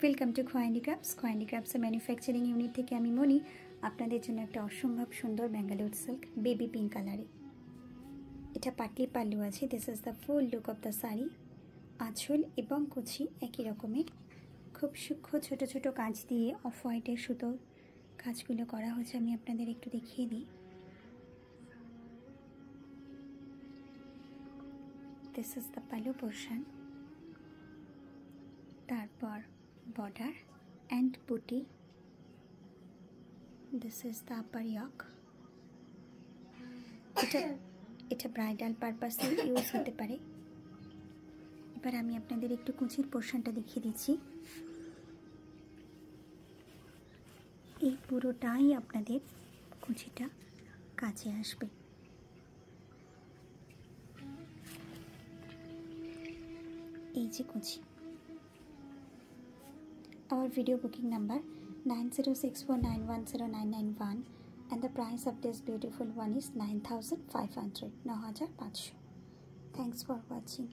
Welcome to খোয়াইনি ক্রাফটসের manufacturing unit থেকে আমি মনি আপনাদের জন্য একটা অসম্ভব সুন্দর ব্যাঙ্গালোর সিল্ক বেবি পিঙ্ক কালারে। এটা পাটলি পাল্লু আছে। This is the full look of the sari. আঁচল এবং কুচি একই রকমের, খুব সূক্ষ্ম ছোট ছোট কাজ দিয়ে অফ হোয়াইটের সুতো কাজগুলো করা হয়েছে। আমি আপনাদের একটু দেখিয়ে দিই। This is the pallu portion, তারপর border and booty. This is the upper yoke. এটা ব্রাইডাল পারপাসে ইউজ হতে পারে। এবার আমি আপনাদের একটু কুচির পোর্শনটা দেখিয়ে দিচ্ছি। এই পুরোটাই আপনাদের কুচিটা কাছে আসবে। এই যে কুচি। Our video booking number 9064910991 and the price of this beautiful one is 9500. Thanks for watching.